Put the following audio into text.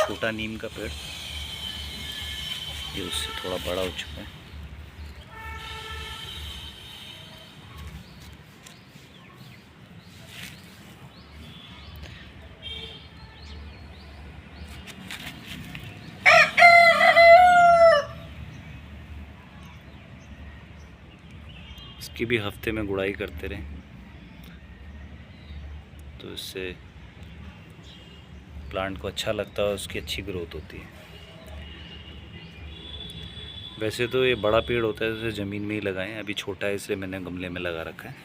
छोटा नीम का पेड़, ये उससे थोड़ा बड़ा हो चुका है। इसकी भी हफ्ते में गुड़ाई करते रहें तो इससे प्लांट को अच्छा लगता है और उसकी अच्छी ग्रोथ होती है। वैसे तो ये बड़ा पेड़ होता है, इसे ज़मीन में ही लगाएं, अभी छोटा है इसलिए मैंने गमले में लगा रखा है।